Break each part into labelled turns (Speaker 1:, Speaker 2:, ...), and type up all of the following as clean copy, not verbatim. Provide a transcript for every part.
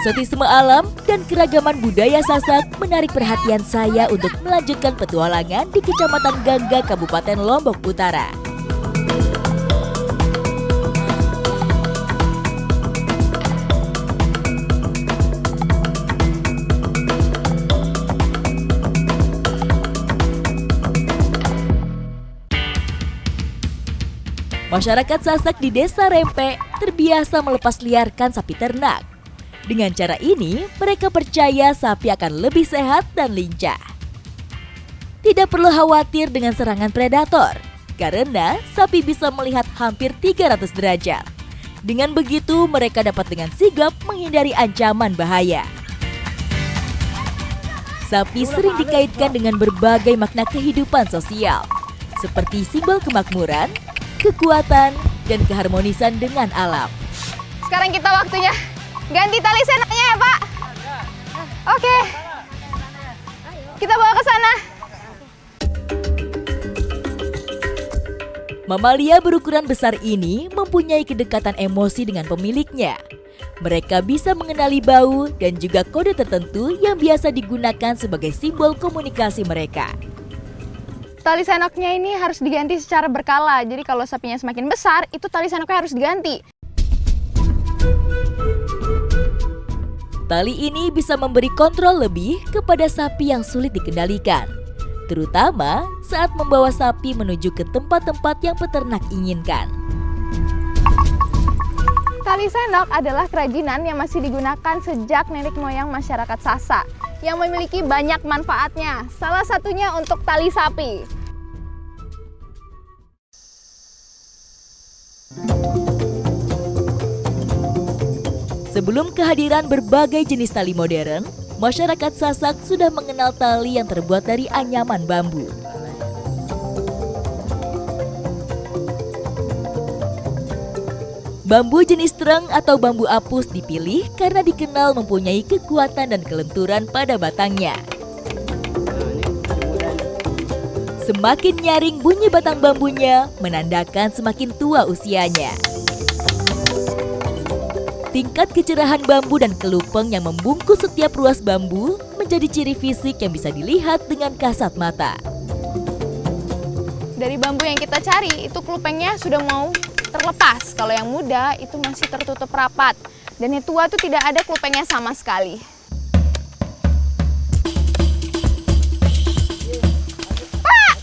Speaker 1: Eksotisme alam dan keragaman budaya Sasak menarik perhatian saya untuk melanjutkan petualangan di Kecamatan Gangga, Kabupaten Lombok Utara. Masyarakat Sasak di Desa Rempe terbiasa melepas liarkan sapi ternak. Dengan cara ini, mereka percaya sapi akan lebih sehat dan lincah. Tidak perlu khawatir dengan serangan predator, karena sapi bisa melihat hampir 300 derajat. Dengan begitu, mereka dapat dengan sigap menghindari ancaman bahaya. Sapi sering dikaitkan dengan berbagai makna kehidupan sosial, seperti simbol kemakmuran, kekuatan, dan keharmonisan dengan alam.
Speaker 2: Sekarang kita waktunya ganti tali senaknya ya, Pak. Oke. Kita bawa ke sana.
Speaker 1: Mamalia berukuran besar ini mempunyai kedekatan emosi dengan pemiliknya. Mereka bisa mengenali bau dan juga kode tertentu yang biasa digunakan sebagai simbol komunikasi mereka.
Speaker 2: Tali senoknya ini harus diganti secara berkala. Jadi kalau sapinya semakin besar, itu tali senoknya harus diganti.
Speaker 1: Tali ini bisa memberi kontrol lebih kepada sapi yang sulit dikendalikan, terutama saat membawa sapi menuju ke tempat-tempat yang peternak inginkan.
Speaker 2: Tali senok adalah kerajinan yang masih digunakan sejak nenek moyang masyarakat Sasak, yang memiliki banyak manfaatnya. Salah satunya untuk tali sapi.
Speaker 1: Sebelum kehadiran berbagai jenis tali modern, masyarakat Sasak sudah mengenal tali yang terbuat dari anyaman bambu. Bambu jenis treng atau bambu apus dipilih karena dikenal mempunyai kekuatan dan kelenturan pada batangnya. Semakin nyaring bunyi batang bambunya, menandakan semakin tua usianya. Tingkat kecerahan bambu dan kelupeng yang membungkus setiap ruas bambu menjadi ciri fisik yang bisa dilihat dengan kasat mata.
Speaker 2: Dari bambu yang kita cari, itu kelupengnya sudah mau terlepas. Kalau yang muda itu masih tertutup rapat. Dan yang tua itu tidak ada kelupengnya sama sekali. Pak!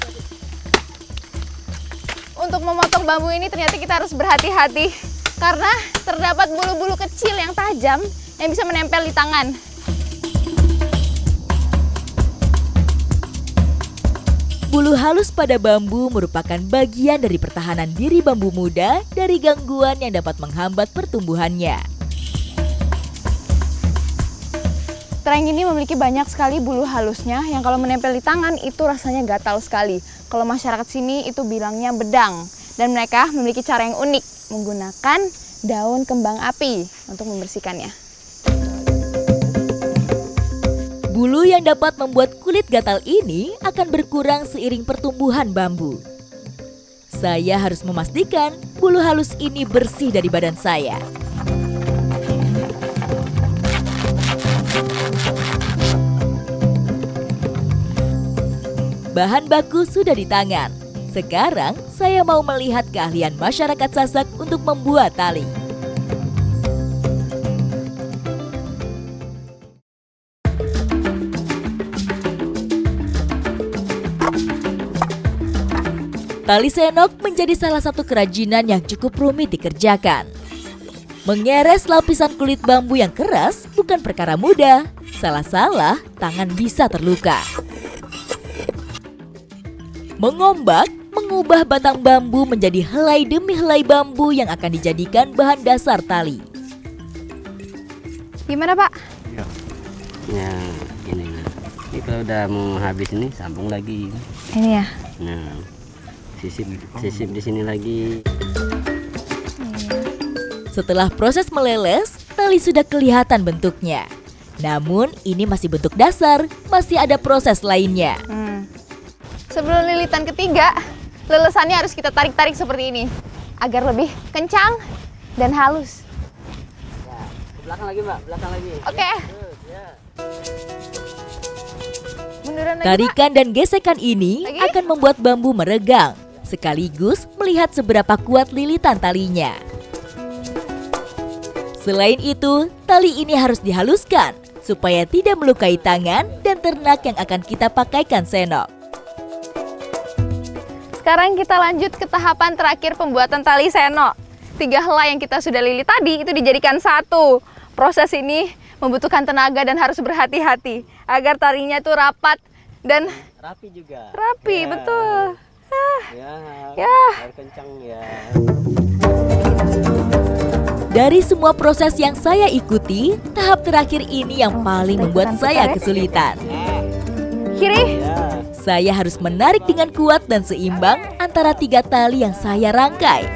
Speaker 2: Untuk memotong bambu ini ternyata kita harus berhati-hati. Karena terdapat bulu-bulu kecil yang tajam yang bisa menempel di tangan.
Speaker 1: Bulu halus pada bambu merupakan bagian dari pertahanan diri bambu muda dari gangguan yang dapat menghambat pertumbuhannya.
Speaker 2: Treng ini memiliki banyak sekali bulu halusnya yang kalau menempel di tangan itu rasanya gatal sekali. Kalau masyarakat sini itu bilangnya bedang. Dan mereka memiliki cara yang unik, menggunakan daun kembang api untuk membersihkannya.
Speaker 1: Bulu yang dapat membuat kulit gatal ini akan berkurang seiring pertumbuhan bambu. Saya harus memastikan bulu halus ini bersih dari badan saya. Bahan baku sudah di tangan. Sekarang saya mau melihat keahlian masyarakat Sasak untuk membuat tali. Tali senok menjadi salah satu kerajinan yang cukup rumit dikerjakan. Mengeres lapisan kulit bambu yang keras bukan perkara mudah. Salah-salah, tangan bisa terluka. Mengombak, mengubah batang bambu menjadi helai demi helai bambu yang akan dijadikan bahan dasar tali.
Speaker 2: Gimana, Pak?
Speaker 3: Ya, ini. Ini kalau udah mau habis ini, sambung lagi.
Speaker 2: Ini ya.
Speaker 3: Nah, sisip di sini lagi.
Speaker 1: Setelah proses meleles, tali sudah kelihatan bentuknya. Namun ini masih bentuk dasar, masih ada proses lainnya.
Speaker 2: Sebelum lilitan ketiga, lelesannya harus kita tarik-tarik seperti ini agar lebih kencang dan halus.
Speaker 3: Belakang lagi Mbak, belakang lagi.
Speaker 2: Oke.
Speaker 3: Terus, ya.
Speaker 2: Munduran lagi, Pak.
Speaker 1: Tarikan dan gesekan ini
Speaker 2: Lagi?
Speaker 1: akan membuat bambu meregang, sekaligus melihat seberapa kuat lilitan talinya. Selain itu, tali ini harus dihaluskan supaya tidak melukai tangan dan ternak yang akan kita pakaikan senok.
Speaker 2: Sekarang kita lanjut ke tahapan terakhir pembuatan tali senok. 3 helai yang kita sudah lilit tadi itu dijadikan satu. Proses ini membutuhkan tenaga dan harus berhati-hati agar talinya itu rapat dan
Speaker 3: Rapi juga.
Speaker 2: rapi,
Speaker 3: Ya.
Speaker 2: betul.
Speaker 3: Ya.
Speaker 2: Ya.
Speaker 3: Air kencang ya.
Speaker 1: Dari semua proses yang saya ikuti, tahap terakhir ini yang paling membuat saya kesulitan.
Speaker 2: Kiri.
Speaker 3: Ya.
Speaker 1: Saya harus menarik dengan kuat dan seimbang antara 3 tali yang saya rangkai.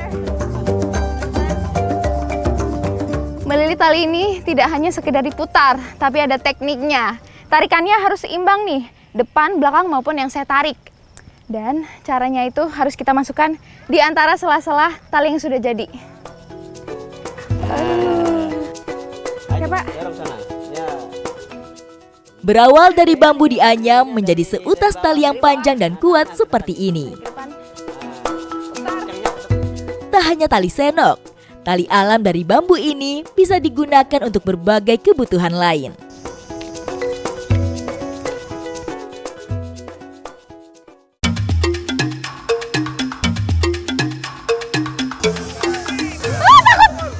Speaker 2: Melilit tali ini tidak hanya sekedar diputar, tapi ada tekniknya. Tarikannya harus seimbang nih, depan, belakang maupun yang saya tarik. Dan caranya itu harus kita masukkan di antara sela-sela tali yang sudah jadi.
Speaker 3: Ayo,
Speaker 2: Pak.
Speaker 3: dorong sana. Ya.
Speaker 1: Berawal dari bambu dianyam menjadi seutas tali yang panjang dan kuat seperti ini.
Speaker 2: Depan.
Speaker 1: Tak hanya tali senok, tali alam dari bambu ini bisa digunakan untuk berbagai kebutuhan lain.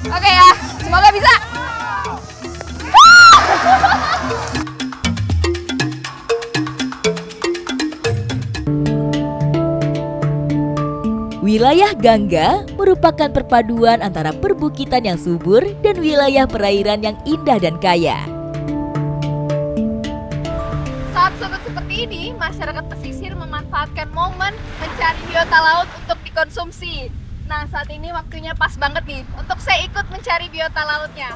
Speaker 2: Oke ya, semoga bisa.
Speaker 1: Wilayah Gangga merupakan perpaduan antara perbukitan yang subur dan wilayah perairan yang indah dan kaya.
Speaker 2: Saat sobat seperti ini, masyarakat pesisir memanfaatkan momen mencari biota laut untuk dikonsumsi. Nah, saat ini waktunya pas banget nih untuk saya ikut mencari biota lautnya.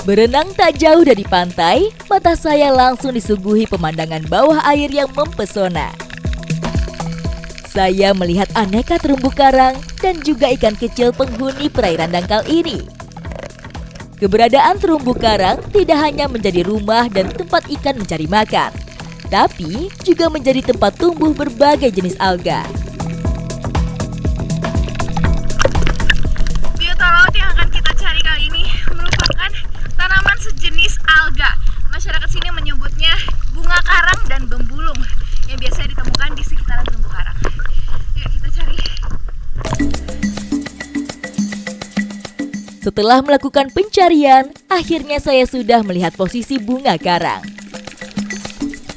Speaker 1: Berenang tak jauh dari pantai, mata saya langsung disuguhi pemandangan bawah air yang mempesona. Saya melihat aneka terumbu karang dan juga ikan kecil penghuni perairan dangkal ini. Keberadaan terumbu karang tidak hanya menjadi rumah dan tempat ikan mencari makan, tapi juga menjadi tempat tumbuh berbagai jenis alga.
Speaker 2: Biota laut yang akan kita cari kali ini merupakan tanaman sejenis alga. Masyarakat sini menyebutnya bunga karang dan bembulung yang biasa ditemukan di sekitaran terumbu karang. Yuk kita cari.
Speaker 1: Setelah melakukan pencarian, akhirnya saya sudah melihat posisi bunga karang.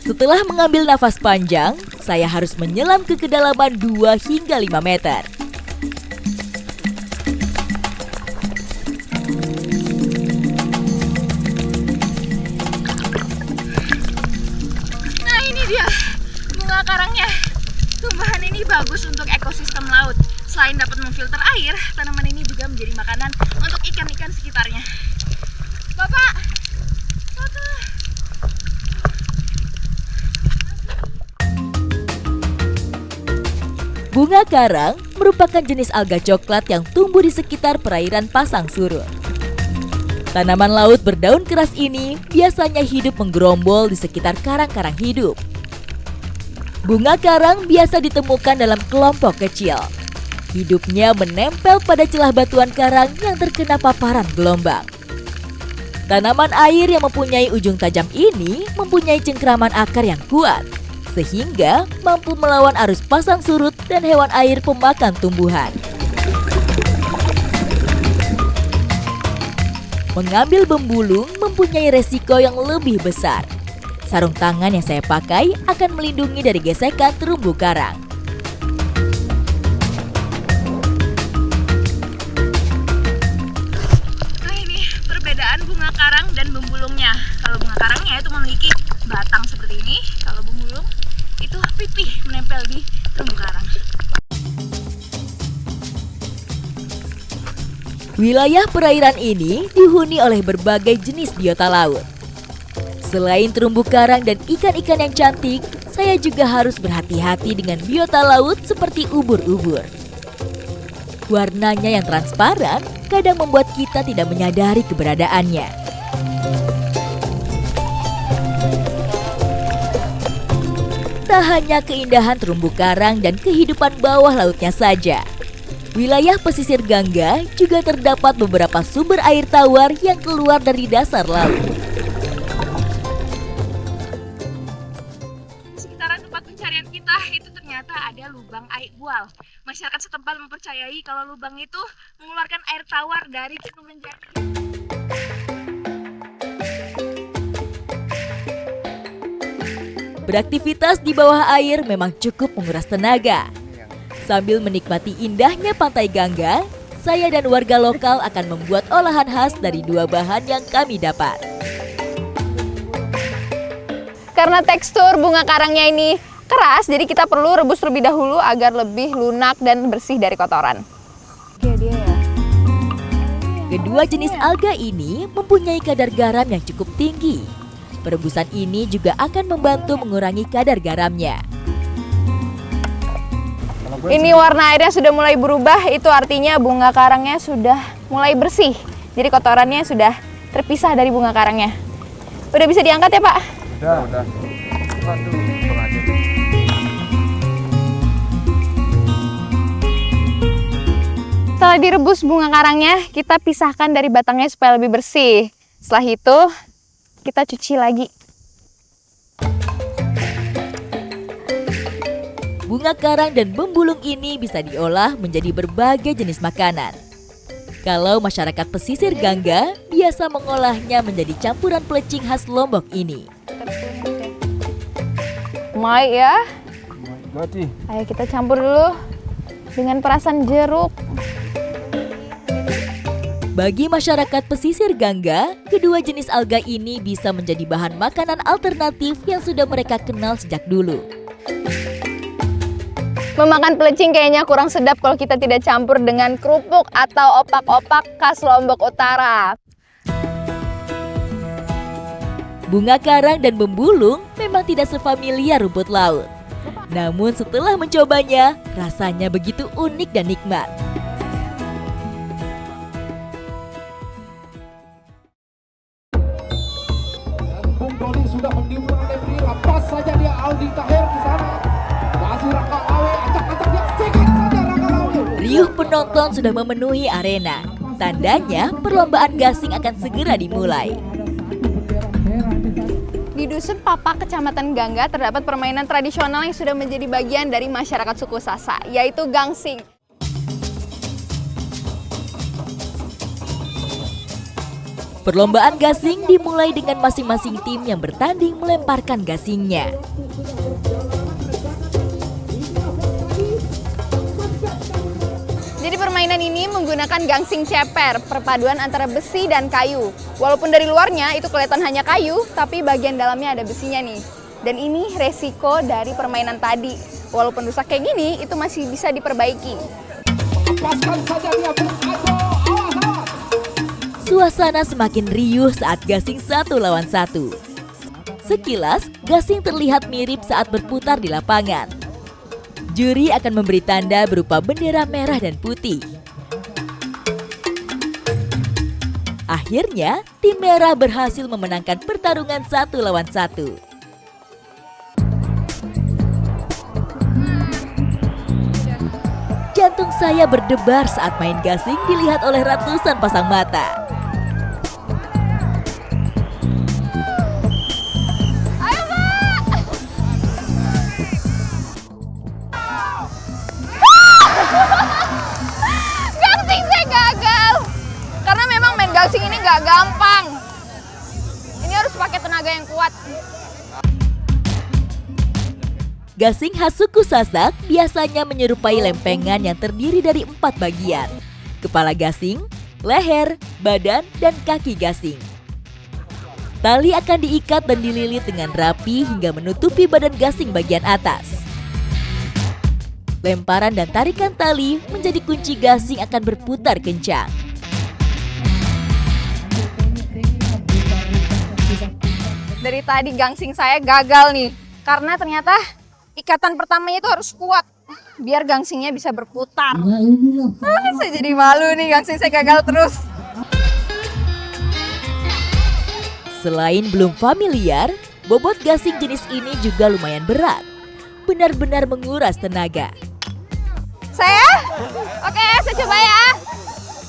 Speaker 1: Setelah mengambil nafas panjang, saya harus menyelam ke kedalaman 2 hingga 5 meter.
Speaker 2: Nah ini dia bunga karangnya. Tumbuhan ini bagus untuk ekosistem laut. Selain dapat memfilter air, tanaman ini juga menjadi makanan untuk ikan-ikan sekitarnya. Bapak, foto.
Speaker 1: Bunga karang merupakan jenis alga coklat yang tumbuh di sekitar perairan pasang surut. Tanaman laut berdaun keras ini biasanya hidup menggerombol di sekitar karang-karang hidup. Bunga karang biasa ditemukan dalam kelompok kecil. Hidupnya menempel pada celah batuan karang yang terkena paparan gelombang. Tanaman air yang mempunyai ujung tajam ini mempunyai cengkraman akar yang kuat, sehingga mampu melawan arus pasang surut dan hewan air pemakan tumbuhan. Mengambil bembulung mempunyai resiko yang lebih besar. Sarung tangan yang saya pakai akan melindungi dari gesekan terumbu karang.
Speaker 2: Nah ini perbedaan bunga karang dan bembulungnya. Kalau bunga karangnya itu memiliki batang seperti ini, kalau bembulung itu pipih menempel di terumbu karang.
Speaker 1: Wilayah perairan ini dihuni oleh berbagai jenis biota laut. Selain terumbu karang dan ikan-ikan yang cantik, saya juga harus berhati-hati dengan biota laut seperti ubur-ubur. Warnanya yang transparan kadang membuat kita tidak menyadari keberadaannya. Tak hanya keindahan terumbu karang dan kehidupan bawah lautnya saja. Wilayah pesisir Gangga juga terdapat beberapa sumber air tawar yang keluar dari dasar laut.
Speaker 2: Sekitaran tempat pencarian kita itu ternyata ada lubang air bual. Masyarakat setempat mempercayai kalau lubang itu mengeluarkan air tawar dari Gunung Rinjani.
Speaker 1: Beraktivitas di bawah air memang cukup menguras tenaga. Sambil menikmati indahnya pantai Gangga, saya dan warga lokal akan membuat olahan khas dari dua bahan yang kami dapat.
Speaker 2: Karena tekstur bunga karangnya ini keras, jadi kita perlu rebus terlebih dahulu agar lebih lunak dan bersih dari kotoran.
Speaker 1: Kedua jenis alga ini mempunyai kadar garam yang cukup tinggi. Perebusan ini juga akan membantu mengurangi kadar garamnya.
Speaker 2: Ini warna airnya sudah mulai berubah, itu artinya bunga karangnya sudah mulai bersih. Jadi kotorannya sudah terpisah dari bunga karangnya. Udah bisa diangkat ya, Pak?
Speaker 4: Udah.
Speaker 2: Setelah direbus bunga karangnya, kita pisahkan dari batangnya supaya lebih bersih. Setelah itu, kita cuci lagi.
Speaker 1: Bunga karang dan bembulung ini bisa diolah menjadi berbagai jenis makanan. Kalau masyarakat pesisir Gangga biasa mengolahnya menjadi campuran pelecing khas Lombok ini.
Speaker 2: Mai ya.
Speaker 4: Mati.
Speaker 2: Ayo kita campur dulu dengan perasan jeruk.
Speaker 1: Bagi masyarakat pesisir Gangga, kedua jenis alga ini bisa menjadi bahan makanan alternatif yang sudah mereka kenal sejak dulu.
Speaker 2: Memakan pelecing kayaknya kurang sedap kalau kita tidak campur dengan kerupuk atau opak-opak khas Lombok Utara.
Speaker 1: Bunga karang dan bembulung memang tidak sefamiliar rumput laut. Namun setelah mencobanya, rasanya begitu unik dan nikmat.
Speaker 4: Bung Doli sudah menimbang lebih lepas saja dia Aldi Tahir di sana. Masih Raka Lawe, acak-acak dia sikit saja Raka Lawe.
Speaker 1: Riuh penonton sudah memenuhi arena. Tandanya perlombaan gasing akan segera dimulai.
Speaker 2: Di Dusun Papa, Kecamatan Gangga, terdapat permainan tradisional yang sudah menjadi bagian dari masyarakat suku Sasak, yaitu gangsing.
Speaker 1: Perlombaan gasing dimulai dengan masing-masing tim yang bertanding melemparkan gasingnya.
Speaker 2: Jadi permainan ini menggunakan gangsing ceper, perpaduan antara besi dan kayu. Walaupun dari luarnya itu kelihatan hanya kayu, tapi bagian dalamnya ada besinya nih. Dan ini resiko dari permainan tadi. Walaupun rusak kayak gini, itu masih bisa diperbaiki.
Speaker 4: Lepaskan saja dia Bung Ajo, awas.
Speaker 1: Suasana semakin riuh saat gasing 1 lawan 1. Sekilas, gasing terlihat mirip saat berputar di lapangan. Juri akan memberi tanda berupa bendera merah dan putih. Akhirnya, tim merah berhasil memenangkan pertarungan 1 lawan 1. Jantung saya berdebar saat main gasing dilihat oleh ratusan pasang mata.
Speaker 2: Gangsing saya gagal! Karena memang main gangsing ini nggak gampang. Ini harus pakai tenaga yang kuat.
Speaker 1: Gasing khas suku Sasak biasanya menyerupai lempengan yang terdiri dari 4 bagian. Kepala gasing, leher, badan, dan kaki gasing. Tali akan diikat dan dililit dengan rapi hingga menutupi badan gasing bagian atas. Lemparan dan tarikan tali menjadi kunci gasing akan berputar kencang.
Speaker 2: Dari tadi gangsing saya gagal nih. Karena ternyata ikatan pertamanya itu harus kuat. biar gangsingnya bisa berputar. Saya jadi malu nih, gangsing saya gagal terus.
Speaker 1: Selain belum familiar, bobot gasing jenis ini juga lumayan berat. Benar-benar menguras tenaga.
Speaker 2: Saya? Oke, saya coba ya.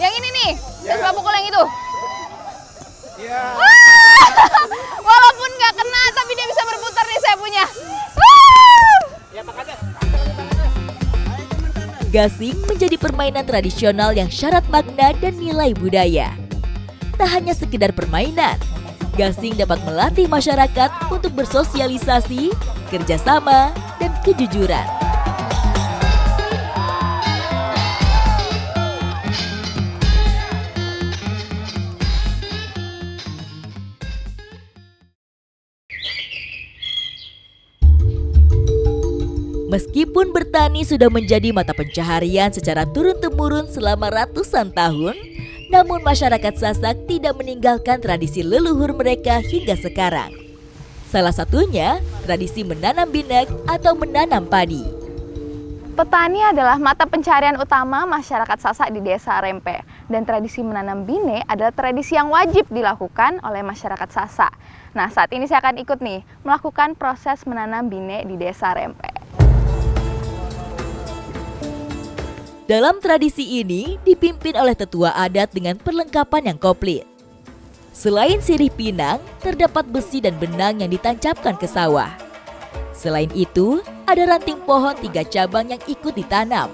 Speaker 2: Yang ini nih, saya coba pukul yang itu. Wah! Walaupun nggak kena, tapi dia bisa berputar nih saya punya.
Speaker 1: Gasing menjadi permainan tradisional yang syarat makna dan nilai budaya. Tak hanya sekedar permainan, gasing dapat melatih masyarakat untuk bersosialisasi, kerjasama, dan kejujuran. Meskipun bertani sudah menjadi mata pencaharian secara turun-temurun selama ratusan tahun, namun masyarakat Sasak tidak meninggalkan tradisi leluhur mereka hingga sekarang. Salah satunya tradisi menanam binek atau menanam padi.
Speaker 2: Petani adalah mata pencaharian utama masyarakat Sasak di Desa Rempe. Dan tradisi menanam bine adalah tradisi yang wajib dilakukan oleh masyarakat Sasak. Nah, saat ini saya akan ikut nih melakukan proses menanam bine di Desa Rempe.
Speaker 1: Dalam tradisi ini dipimpin oleh tetua adat dengan perlengkapan yang komplit. Selain sirih pinang, terdapat besi dan benang yang ditancapkan ke sawah. Selain itu, ada ranting pohon 3 cabang yang ikut ditanam.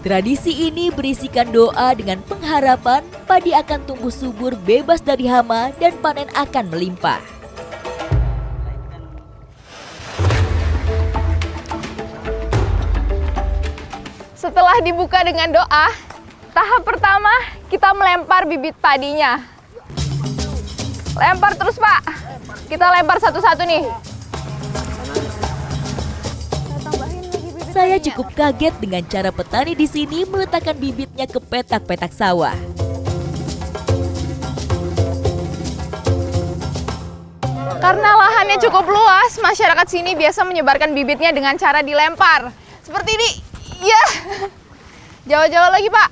Speaker 1: Tradisi ini berisikan doa dengan pengharapan padi akan tumbuh subur bebas dari hama dan panen akan melimpah.
Speaker 2: Setelah dibuka dengan doa, tahap pertama kita melempar bibit padinya. Lempar terus, Pak. Kita lempar satu-satu nih.
Speaker 1: Saya cukup kaget dengan cara petani di sini meletakkan bibitnya ke petak-petak sawah.
Speaker 2: Karena lahannya cukup luas, masyarakat sini biasa menyebarkan bibitnya dengan cara dilempar. Seperti ini. Iya. Jauh-jauh lagi, Pak.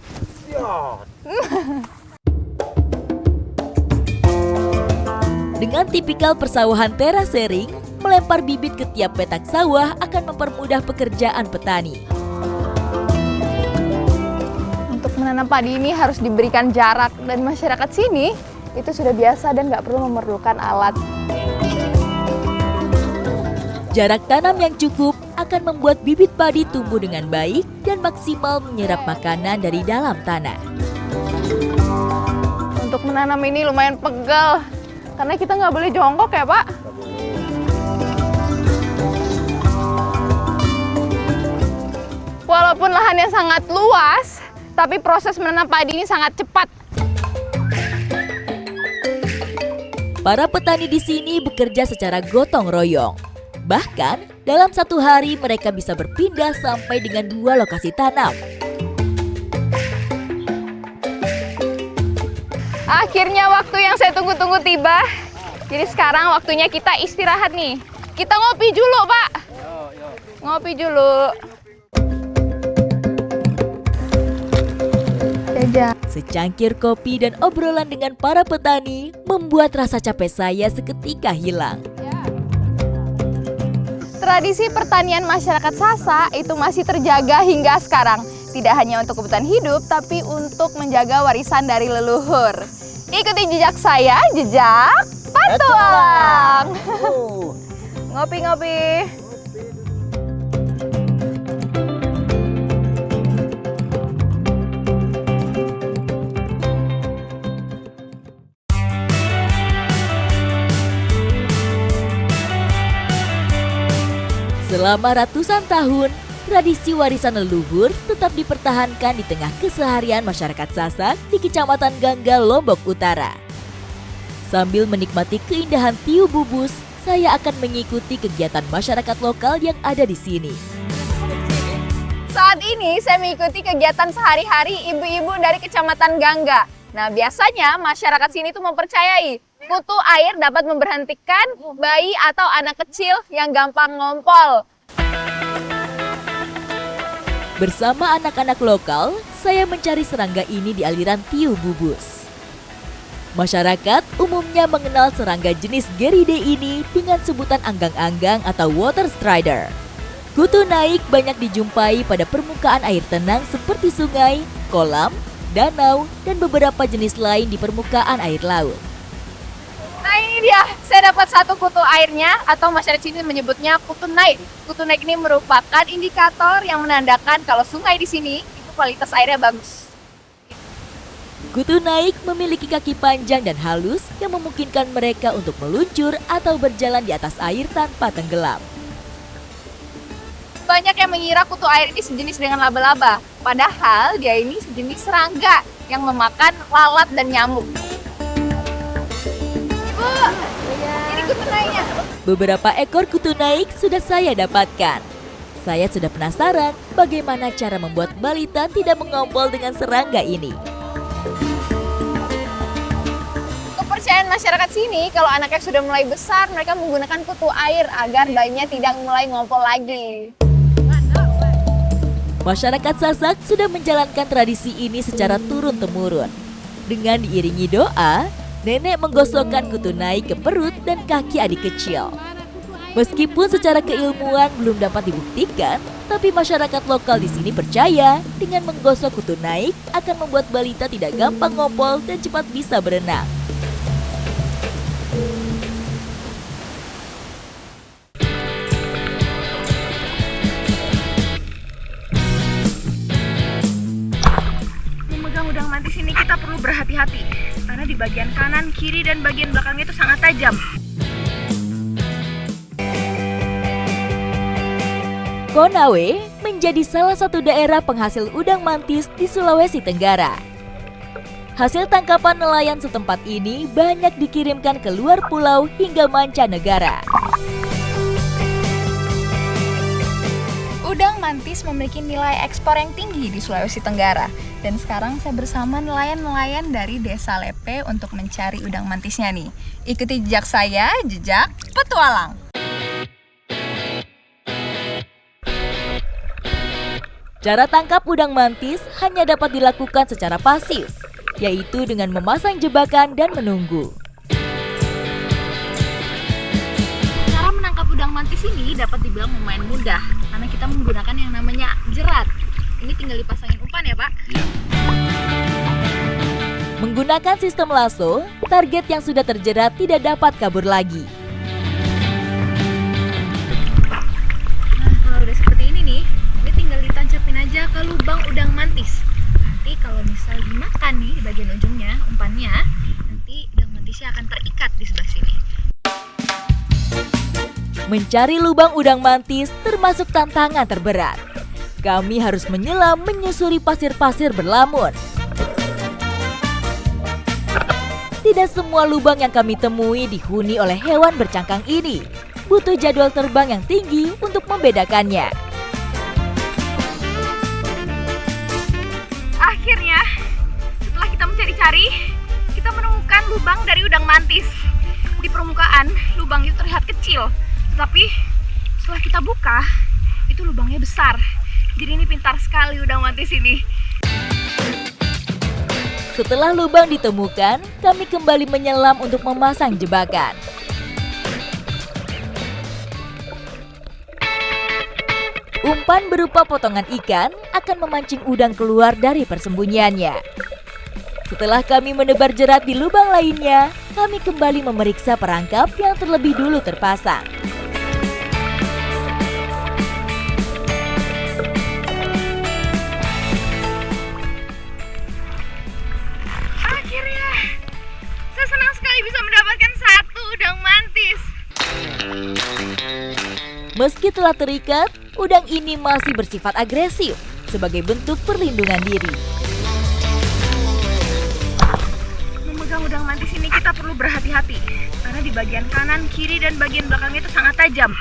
Speaker 1: Dengan tipikal persawahan terasering, melempar bibit ke tiap petak sawah akan mempermudah pekerjaan petani.
Speaker 2: Untuk menanam padi ini harus diberikan jarak dan masyarakat sini itu sudah biasa dan nggak perlu memerlukan alat.
Speaker 1: Jarak tanam yang cukup akan membuat bibit padi tumbuh dengan baik dan maksimal menyerap makanan dari dalam tanah.
Speaker 2: Untuk menanam ini lumayan pegal, karena kita nggak boleh jongkok ya, Pak. Walaupun lahannya sangat luas, tapi proses menanam padi ini sangat cepat.
Speaker 1: Para petani di sini bekerja secara gotong royong. Bahkan, dalam satu hari mereka bisa berpindah sampai dengan 2 lokasi tanam.
Speaker 2: Akhirnya waktu yang saya tunggu-tunggu tiba. Jadi sekarang waktunya kita istirahat nih. Kita ngopi dulu, Pak. Ngopi dulu. Jajan.
Speaker 1: Secangkir kopi dan obrolan dengan para petani membuat rasa capek saya seketika hilang.
Speaker 2: Tradisi pertanian masyarakat Sasak itu masih terjaga hingga sekarang. Tidak hanya untuk kebutuhan hidup, tapi untuk menjaga warisan dari leluhur. Ikuti jejak saya, jejak Patualang. Ngopi-ngopi.
Speaker 1: Selama ratusan tahun, tradisi warisan leluhur tetap dipertahankan di tengah keseharian masyarakat Sasak di Kecamatan Gangga, Lombok Utara. Sambil menikmati keindahan Tiu Bubus, saya akan mengikuti kegiatan masyarakat lokal yang ada di sini.
Speaker 2: Saat ini saya mengikuti kegiatan sehari-hari ibu-ibu dari Kecamatan Gangga. Nah, biasanya masyarakat sini tuh mempercayai kutu air dapat memberhentikan bayi atau anak kecil yang gampang ngompol.
Speaker 1: Bersama anak-anak lokal, saya mencari serangga ini di aliran Tiu Bubus. Masyarakat umumnya mengenal serangga jenis Geridae ini dengan sebutan anggang-anggang atau water strider. Kutu naik banyak dijumpai pada permukaan air tenang seperti sungai, kolam, danau, dan beberapa jenis lain di permukaan air laut.
Speaker 2: Nah ini dia, saya dapat satu kutu airnya atau masyarakat sini menyebutnya kutu naik. Kutu naik ini merupakan indikator yang menandakan kalau sungai di sini itu kualitas airnya bagus.
Speaker 1: Kutu naik memiliki kaki panjang dan halus yang memungkinkan mereka untuk meluncur atau berjalan di atas air tanpa tenggelam.
Speaker 2: Banyak yang mengira kutu air ini sejenis dengan laba-laba, padahal dia ini sejenis serangga yang memakan lalat dan nyamuk. Bu, ini kutu naiknya.
Speaker 1: Beberapa ekor kutu naik sudah saya dapatkan. Saya sudah penasaran bagaimana cara membuat balita tidak mengompol dengan serangga ini.
Speaker 2: Kepercayaan masyarakat sini, kalau anaknya sudah mulai besar, mereka menggunakan kutu air agar bayinya tidak mulai ngompol lagi.
Speaker 1: Masyarakat Sasak sudah menjalankan tradisi ini secara turun-temurun. Dengan diiringi doa, nenek menggosokkan kutu naik ke perut dan kaki adik kecil. Meskipun secara keilmuan belum dapat dibuktikan, tapi masyarakat lokal di sini percaya dengan menggosok kutu naik akan membuat balita tidak gampang ngompol dan cepat bisa berenang.
Speaker 2: Memegang udang mantis ini kita perlu berhati-hati karena di bagian kanan, kiri, dan bagian belakangnya itu sangat tajam.
Speaker 1: Konawe menjadi salah satu daerah penghasil udang mantis di Sulawesi Tenggara. Hasil tangkapan nelayan setempat ini banyak dikirimkan ke luar pulau hingga mancanegara.
Speaker 2: Udang mantis memiliki nilai ekspor yang tinggi di Sulawesi Tenggara. Dan sekarang saya bersama nelayan-nelayan dari Desa Lepe untuk mencari udang mantisnya nih. Ikuti jejak saya, jejak petualang.
Speaker 1: Cara tangkap udang mantis hanya dapat dilakukan secara pasif, yaitu dengan memasang jebakan dan menunggu.
Speaker 2: Cara menangkap udang mantis ini dapat dibilang lumayan mudah karena kita menggunakan yang namanya jerat. Ini tinggal dipasangin umpan ya Pak?
Speaker 1: Menggunakan sistem lasso, target yang sudah terjerat tidak dapat kabur lagi.
Speaker 2: Nah kalau udah seperti ini nih, ini tinggal ditancapin aja ke lubang udang mantis. Nanti kalau misal dimakan nih di bagian ujungnya, umpannya, nanti udang mantisnya akan terikat di sebelah sini.
Speaker 1: Mencari lubang udang mantis termasuk tantangan terberat. Kami harus menyelam menyusuri pasir-pasir berlamun. Tidak semua lubang yang kami temui dihuni oleh hewan bercangkang ini. Butuh jadwal terbang yang tinggi untuk membedakannya.
Speaker 2: Akhirnya, setelah kita mencari-cari, kita menemukan lubang dari udang mantis. Di permukaan, lubang itu terlihat kecil. Tetapi, setelah kita buka, itu lubangnya besar. Jadi ini pintar sekali udang mantis ini.
Speaker 1: Setelah lubang ditemukan, kami kembali menyelam untuk memasang jebakan. Umpan berupa potongan ikan akan memancing udang keluar dari persembunyiannya. Setelah kami menebar jerat di lubang lainnya, kami kembali memeriksa perangkap yang terlebih dulu terpasang.
Speaker 2: Akhirnya, saya senang sekali bisa mendapatkan satu udang mantis.
Speaker 1: Meski telah terikat, udang ini masih bersifat agresif sebagai bentuk perlindungan diri.
Speaker 2: Memegang udang mantis ini kita perlu berhati-hati karena di bagian kanan, kiri, dan bagian belakangnya itu sangat tajam.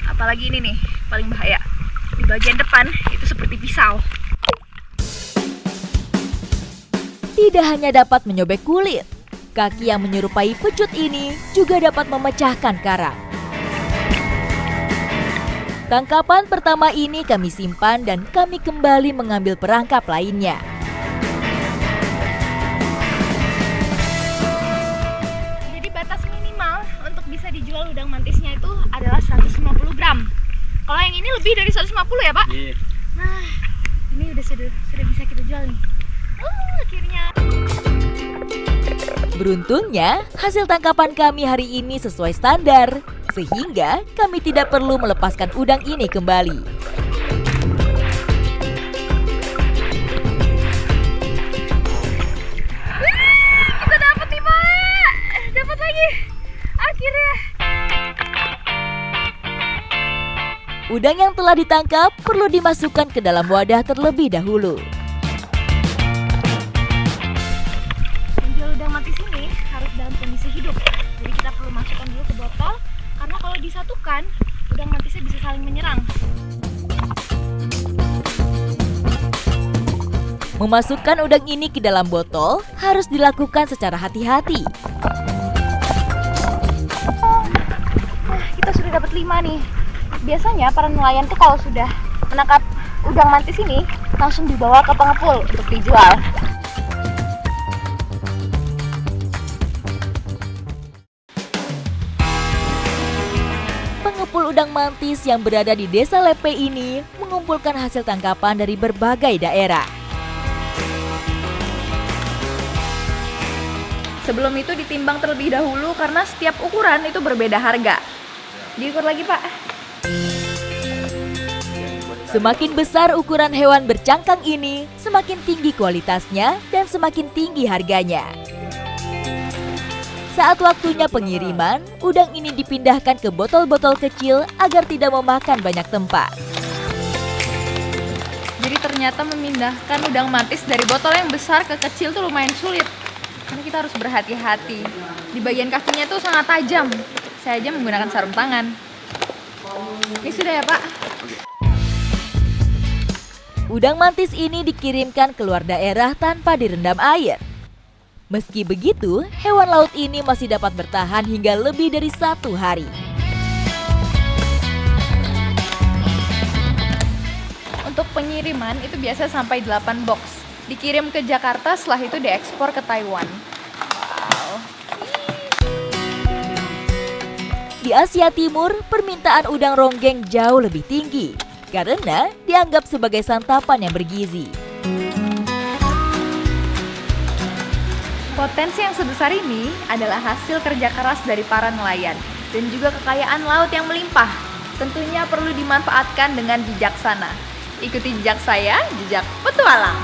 Speaker 2: Apalagi ini nih, paling bahaya. Di bagian depan itu seperti pisau.
Speaker 1: Tidak hanya dapat menyobek kulit, kaki yang menyerupai pecut ini juga dapat memecahkan karang. Tangkapan pertama ini kami simpan dan kami kembali mengambil perangkap lainnya.
Speaker 2: Jadi batas minimal untuk bisa dijual udang mantisnya itu adalah 150 gram. Kalau yang ini lebih dari 150 ya Pak?
Speaker 3: Iya.
Speaker 2: Nah, ini sudah bisa kita jual nih. Oh, akhirnya.
Speaker 1: Beruntungnya, hasil tangkapan kami hari ini sesuai standar, sehingga kami tidak perlu melepaskan udang ini kembali.
Speaker 2: Kita dapat nih Pak, dapat lagi. Akhirnya.
Speaker 1: Udang yang telah ditangkap perlu dimasukkan ke dalam wadah terlebih dahulu.
Speaker 2: Menjual udang mantis ini harus dalam kondisi hidup. Jadi kita perlu masukkan dulu ke botol, karena kalau disatukan, udang mantisnya bisa saling menyerang.
Speaker 1: Memasukkan udang ini ke dalam botol harus dilakukan secara hati-hati.
Speaker 2: Nah, kita sudah dapat 5 nih. Biasanya para nelayan tuh kalau sudah menangkap udang mantis ini langsung dibawa ke pengepul untuk dijual.
Speaker 1: Pengepul udang mantis yang berada di Desa Lepe ini mengumpulkan hasil tangkapan dari berbagai daerah.
Speaker 2: Sebelum itu ditimbang terlebih dahulu karena setiap ukuran itu berbeda harga. Diukur lagi Pak.
Speaker 1: Semakin besar ukuran hewan bercangkang ini, semakin tinggi kualitasnya dan semakin tinggi harganya. Saat waktunya pengiriman, udang ini dipindahkan ke botol-botol kecil agar tidak memakan banyak tempat.
Speaker 2: Jadi ternyata memindahkan udang mantis dari botol yang besar ke kecil tuh lumayan sulit. Karena kita harus berhati-hati. Di bagian kakinya tuh sangat tajam. Saya aja menggunakan sarung tangan. Ini sudah ya Pak?
Speaker 1: Udang mantis ini dikirimkan keluar daerah tanpa direndam air. Meski begitu, hewan laut ini masih dapat bertahan hingga lebih dari 1 hari.
Speaker 2: Untuk pengiriman itu biasa sampai 8 box. Dikirim ke Jakarta, setelah itu diekspor ke Taiwan. Wow.
Speaker 1: Di Asia Timur, permintaan udang ronggeng jauh lebih tinggi karena dianggap sebagai santapan yang bergizi.
Speaker 2: Potensi yang sebesar ini adalah hasil kerja keras dari para nelayan dan juga kekayaan laut yang melimpah. Tentunya perlu dimanfaatkan dengan bijaksana. Ikuti jejak saya, jejak petualang.